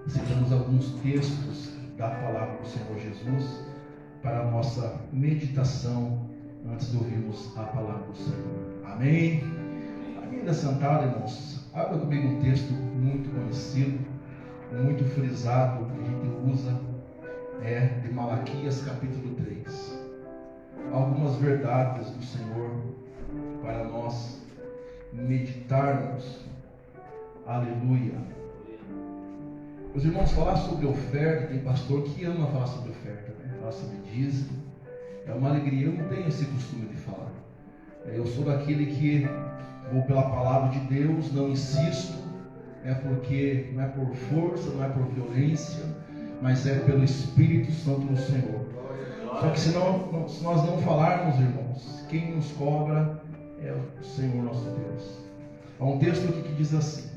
citamos alguns textos da palavra do Senhor Jesus para a nossa meditação antes de ouvirmos a palavra do Senhor. Amém? Ainda sentado, irmãos, abra comigo um texto muito conhecido, muito frisado, que a gente usa, de Malaquias capítulo 3. Algumas verdades do Senhor para nós meditarmos. Aleluia. Os irmãos, falar sobre oferta, tem pastor que ama falar sobre oferta, né? Falar sobre dízimo, é uma alegria. Eu não tenho esse costume de falar. Eu sou daquele que vou pela palavra de Deus, não insisto, porque não é por força, não é por violência, mas é pelo Espírito Santo do Senhor. Só que se nós não falarmos, irmãos, quem nos cobra é o Senhor nosso Deus. Há um texto aqui que diz assim,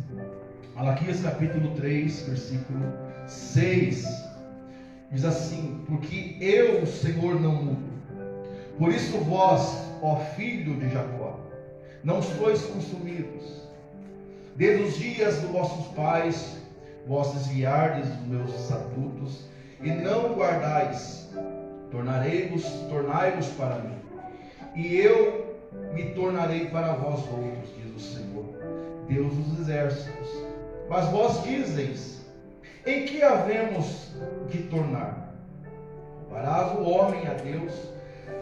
Malaquias capítulo 3, versículo 6, diz assim: porque eu, o Senhor, não mudo. Por isso vós, ó filho de Jacó, não sois consumidos. Desde os dias dos vossos pais, vós desviardes dos meus estatutos, e não guardais. Tornai-vos para mim, e eu me tornarei para vós outros, diz o Senhor, Deus dos exércitos. Mas vós dizeis: em que havemos de tornar? Roubarás o homem a Deus?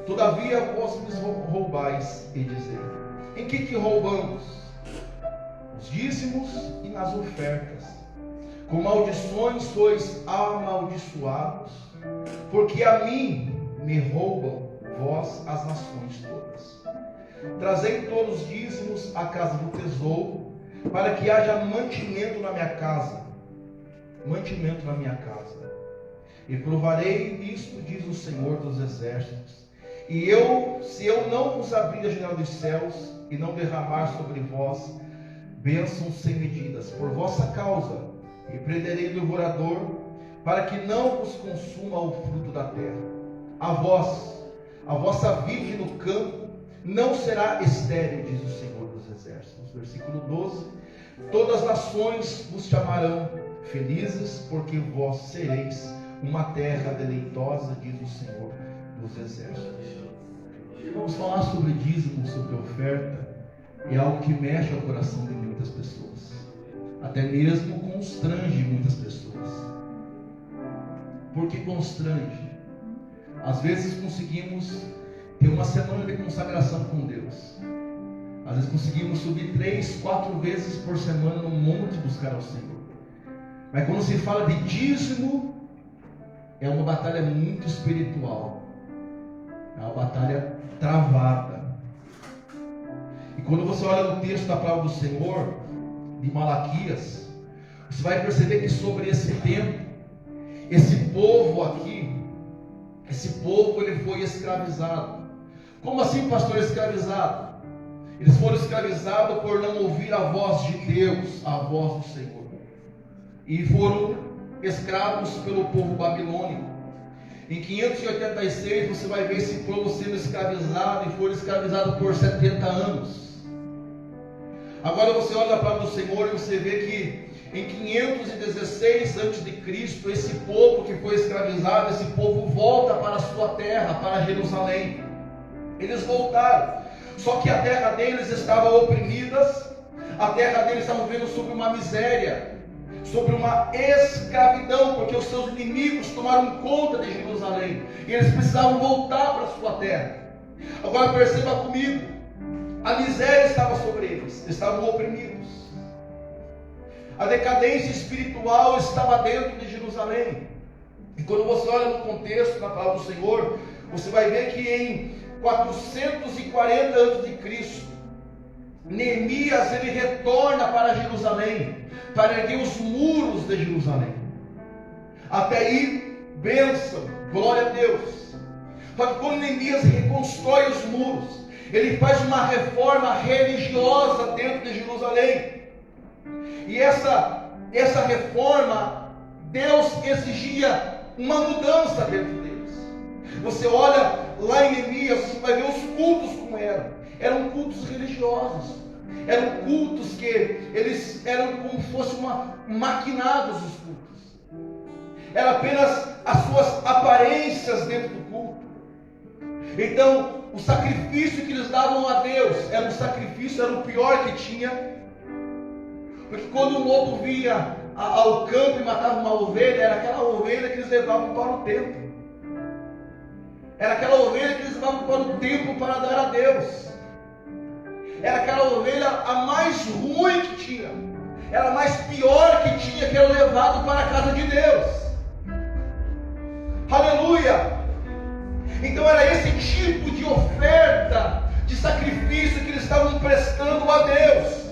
Todavia vós me roubais, e dizei: em que roubamos? Os dízimos e nas ofertas. Com maldições sois amaldiçoados, porque a mim me roubam vós as nações todas. Trazei todos os dízimos à casa do tesouro, para que haja mantimento na minha casa. Mantimento na minha casa. E provarei isto, diz o Senhor dos exércitos. E se eu não vos abrir a janela dos céus, e não derramar sobre vós bênçãos sem medidas, por vossa causa, repreenderei o devorador, para que não vos consuma o fruto da terra. A vossa vide no campo não será estéril, diz o Senhor dos exércitos. Versículo 12: todas as nações vos chamarão felizes, porque vós sereis uma terra deleitosa, diz o Senhor dos exércitos. Vamos falar sobre dízimo, sobre oferta, é algo que mexe ao coração de muitas pessoas, até mesmo constrange muitas pessoas. Por que constrange? Às vezes conseguimos ter uma semana de consagração com Deus, às vezes conseguimos subir 3, 4 vezes por semana no monte buscar ao Senhor, mas quando se fala de dízimo, é uma batalha muito espiritual, é uma batalha travada. E quando você olha no texto da palavra do Senhor, de Malaquias, você vai perceber que sobre esse tempo, esse povo aqui, ele foi escravizado. Como assim, pastor, escravizado? Eles foram escravizados por não ouvir a voz de Deus, a voz do Senhor, e foram escravos pelo povo babilônico. Em 586 você vai ver esse povo sendo escravizado, e foram escravizados por 70 anos. Agora você olha para a palavra do Senhor e você vê que em 516 a.C., esse povo que foi escravizado, esse povo volta para a sua terra, para Jerusalém. Eles voltaram, só que a terra deles estava oprimida, a terra deles estava vivendo sobre uma miséria, sobre uma escravidão, porque os seus inimigos tomaram conta de Jerusalém, e eles precisavam voltar para a sua terra. Agora perceba comigo, a miséria estava sobre eles, estavam oprimidos. A decadência espiritual estava dentro de Jerusalém. E quando você olha no contexto da palavra do Senhor, você vai ver que em 440 a.C., Neemias ele retorna para Jerusalém, para erguer os muros de Jerusalém. Até aí, bênção, glória a Deus. Só que quando Neemias reconstrói os muros, ele faz uma reforma religiosa dentro de Jerusalém. E essa reforma, Deus exigia uma mudança dentro deles. Você olha lá em Neemias, você vai ver os cultos como eram. Eram cultos religiosos. Eram cultos que eles eram como se fossem maquinados os cultos. era apenas as suas aparências dentro do culto. Então, o sacrifício que eles davam a Deus era um sacrifício, era o pior que tinha. Porque quando um lobo vinha ao campo e matava uma ovelha, era aquela ovelha que eles levavam para o templo. Era aquela ovelha que eles levavam para o templo para dar a Deus. Era aquela ovelha a mais ruim que tinha. Era a mais pior que tinha, que era levado para a casa de Deus. Aleluia! Então era esse tipo de oferta, de sacrifício que eles estavam prestando a Deus.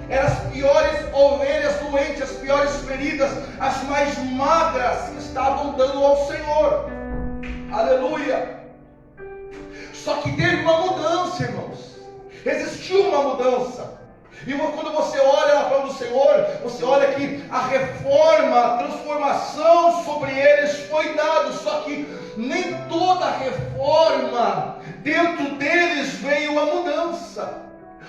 Eram as piores ovelhas doentes, as piores feridas, as mais magras que estavam dando ao Senhor. Aleluia! Só que teve uma mudança, irmãos. Existiu uma mudança. E quando você olha na palavra do Senhor, você olha que a reforma, a transformação sobre eles foi dada. Só que nem toda reforma dentro deles veio a mudança.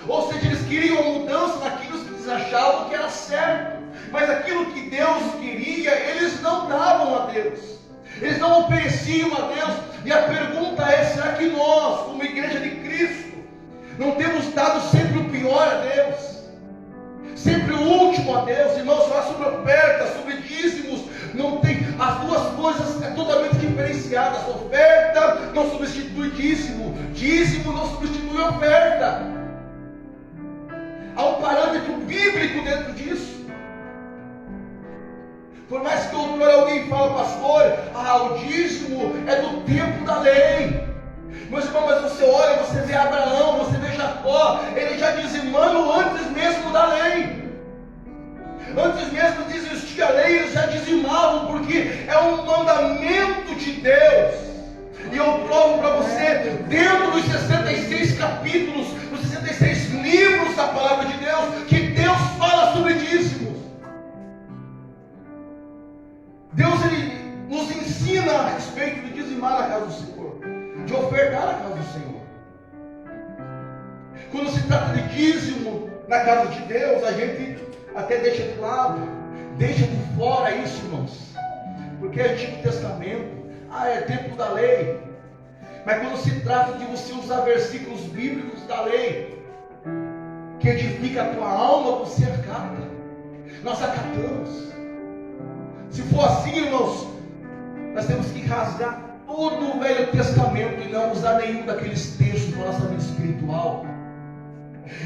Ou seja, eles queriam a mudança naquilo que eles achavam que era certo. Mas aquilo que Deus queria, eles não davam a Deus. Eles não ofereciam a Deus. E a pergunta é, será que nós, como igreja de Cristo, não temos dado sempre o pior a Deus? Sempre o último a Deus? Irmãos, falar sobre oferta, sobre dízimos, não tem, as duas coisas é totalmente diferenciadas. A oferta não substitui dízimo, dízimo não substitui oferta. Há um parâmetro bíblico dentro disso. Por mais que alguém fale, pastor, o dízimo é do tempo da lei. Meus irmãos, mas você olha, você vê Abraão, você vê Jacó, ele já dizimando antes mesmo da lei. Antes mesmo de existir a lei, eles já dizimavam, porque é um mandamento de Deus. E eu provo para você, dentro dos 66 capítulos, dos 66 livros da palavra de Deus, que Deus fala sobre dízimos. Deus, ele nos ensina a respeito de dizimar a casa do Senhor, de ofertar a casa do Senhor. Quando se trata de dízimo na casa de Deus, a gente até deixa de lado, deixa de fora isso, irmãos, porque é Antigo Testamento, é tempo da lei. Mas quando se trata de você usar versículos bíblicos da lei, que edifica a tua alma, você acata. Nós acatamos. Se for assim, irmãos, nós temos que rasgar todo o Velho Testamento e não usar nenhum daqueles textos para a nossa vida espiritual.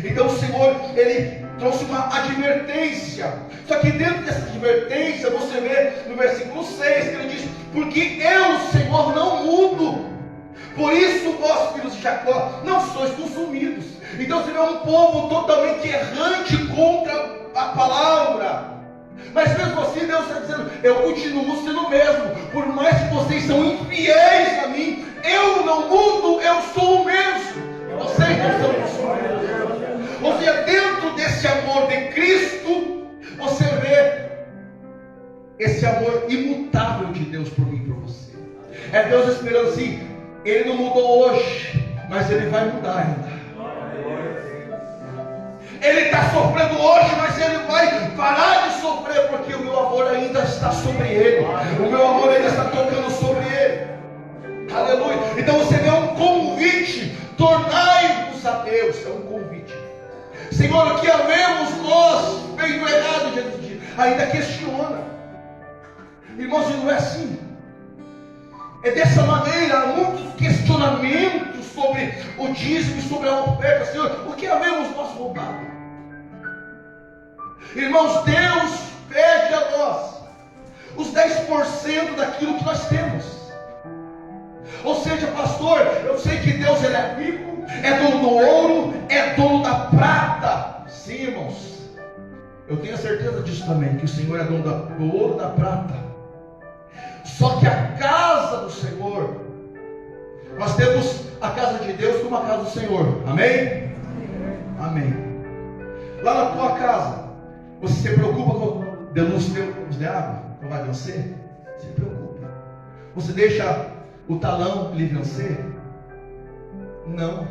Então o Senhor, ele trouxe uma advertência. Só que dentro dessa advertência, você vê no versículo 6, que ele diz: porque eu, Senhor, não mudo. Por isso vós, filhos de Jacó, não sois consumidos. Então você vê um povo totalmente errante contra a palavra. Mas mesmo assim Deus está dizendo: eu continuo sendo o mesmo. Por mais que vocês são infiéis a mim, eu não mudo, eu sou o mesmo. Vocês não são consumidos. Ou seja, dentro desse amor de Cristo, você vê esse amor imutável de Deus por mim e por você. É Deus esperando assim: ele não mudou hoje, mas ele vai mudar ainda. Ele está sofrendo hoje, mas ele vai parar de sofrer, porque o meu amor ainda está sobre ele. O meu amor ainda está tocando sobre ele. Aleluia. Então você vê um convite: tornai-vos a Deus. É um convite. Senhor, o que havemos nós feito errado diante de ti? Ainda questiona. Irmãos, e não é assim. É dessa maneira. Há muitos questionamentos sobre o dízimo e sobre a oferta. Senhor, o que havemos nós roubado? Irmãos, Deus pede a nós os 10% daquilo que nós temos. Ou seja, pastor, eu sei que Deus, ele é rico, é dono do ouro, é dono da prata. Sim, irmãos, eu tenho a certeza disso também, que o Senhor é dono do ouro e da prata. Só que a casa do Senhor, nós temos a casa de Deus como a casa do Senhor. Amém? Amém. Lá na tua casa, você se preocupa com o luz de água? Não vai vencer? Se preocupa. Você deixa o talão lhe vencer? Não.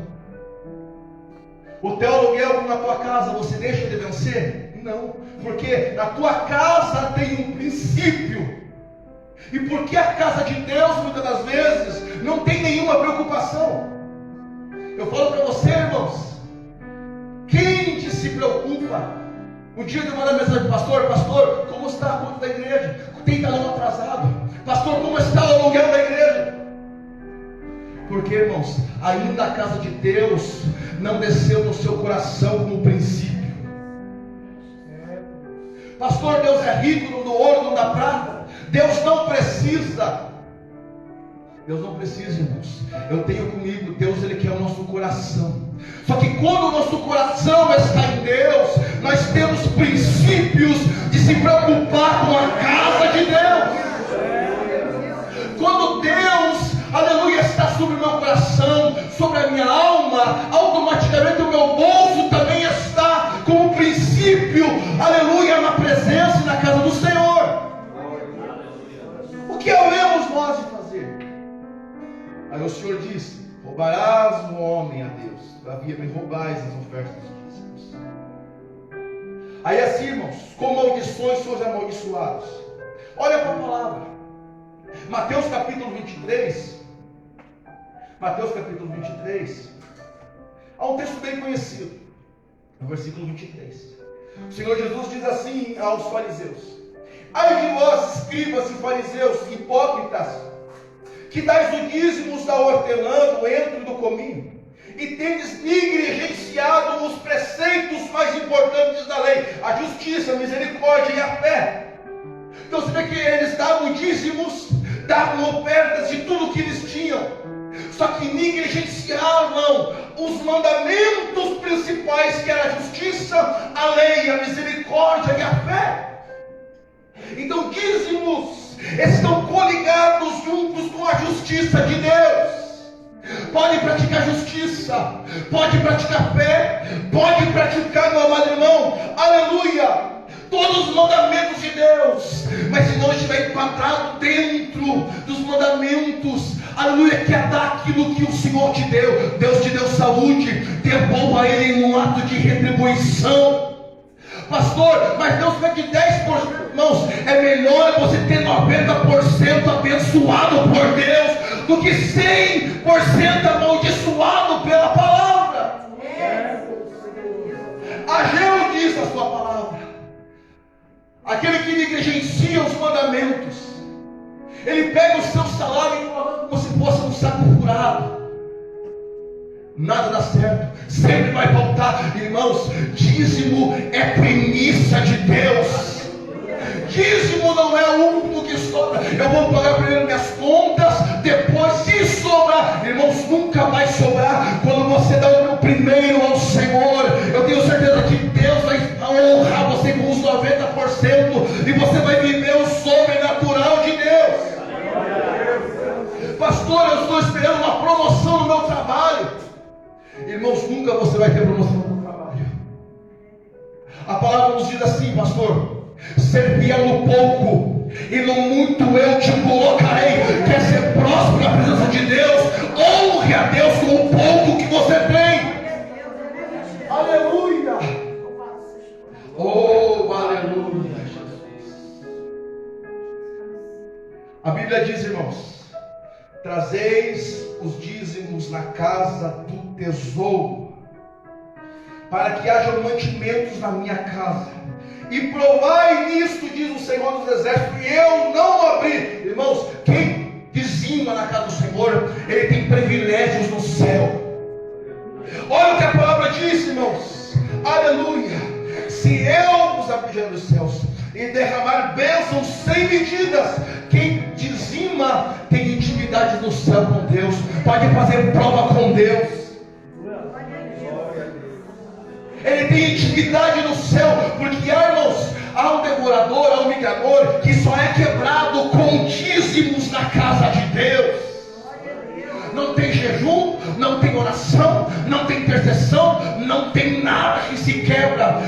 O teu aluguel na tua casa, você deixa de vencer? Não. Porque na tua casa tem um princípio E por que a casa de Deus, muitas das vezes, não tem nenhuma preocupação? Eu falo para você, irmãos, quem que se preocupa? Um dia eu mandei mensagem: pastor, como está a conta da igreja? Tem talão atrasado. Pastor, como está o aluguel da igreja? Porque, irmãos, ainda a casa de Deus não desceu no seu coração como princípio. Pastor, Deus é rico, não do ouro, não da prata. Deus não precisa. Deus não precisa, irmãos. Eu tenho comigo, Deus, Ele quer o nosso coração. Só que quando o nosso coração está em Deus, nós temos princípios de se preocupar com a casa de Deus. Quando Deus, aleluia, está sobre o meu coração, sobre a minha alma, automaticamente o meu bolso também está como princípio, aleluia, na presença e na casa do Senhor. O que havemos nós de fazer? Aí o Senhor disse: roubarás o homem a Deus, todavia me roubais as ofertas dos dízimos. Aí assim, irmãos, com maldições sois amaldiçoados. Olha para a palavra, Mateus capítulo 23. Mateus capítulo 23. Há um texto bem conhecido, no versículo 23. O Senhor Jesus diz assim aos fariseus: ai de vós, escribas e fariseus, hipócritas, que dais o dízimos da hortelã, do entro e do cominho, e tendes negligenciado os preceitos mais importantes da lei, a justiça, a misericórdia e a fé. Então você vê que eles davam dízimos, davam ofertas de tudo que eles tinham, só que negligenciavam os mandamentos principais, que era a justiça, a lei, a misericórdia e a fé. Então dízimos estão coligados juntos com a justiça de Deus. Pode praticar justiça, pode praticar fé, pode praticar, meu amado irmão, aleluia, todos os mandamentos de Deus. Mas se não estiver enquadrado dentro dos mandamentos, aleluia, que é dar aquilo que o Senhor te deu. Deus te deu saúde, devolva a Ele em um ato de retribuição. Pastor, mas Deus quer que 10%, irmãos, é melhor você ter 90% abençoado por Deus do que 100% amaldiçoado pela palavra. Ageu diz a sua palavra: aquele que negligencia os mandamentos, ele pega o seu salário e coloca como se fosse um saco furado. Nada dá certo, sempre vai faltar. Irmãos, dízimo é premissa de Deus. Dízimo não é o último que sobra. Eu vou pagar primeiro minhas contas, depois, se sobrar, irmãos, nunca vai sobrar. Quando você dá o primeiro ao Senhor, eu tenho certeza que Deus vai honrar você com os 90% e você vai viver o sobrenatural de Deus. Pastor, eu estou esperando uma promoção no meu trabalho. Irmãos, nunca você vai ter promoção no trabalho. A palavra nos diz assim, pastor: ser fiel no pouco, e no muito eu te colocarei. Quer ser próspero na presença de Deus? Honre a Deus com o pouco que você tem. Aleluia. Oh, aleluia, Jesus. A Bíblia diz, irmãos: trazeis os dízimos na casa do tesouro, para que haja mantimentos na minha casa, e provai nisto, diz o Senhor dos Exércitos, e eu não abri. Irmãos, quem dizima na casa do Senhor, ele tem privilégios no céu. Olha o que a palavra diz, irmãos, aleluia: se eu vos abrir dos céus e derramar bênçãos sem medidas, quem dizima tem intimidade no céu com Deus, pode fazer prova com Deus. Ele tem intimidade no céu, porque, irmãos, há um devorador, há um migrador que só é quebrado com dízimos na casa de Deus. Não tem jejum, não tem oração, não tem intercessão, não tem nada que se quebra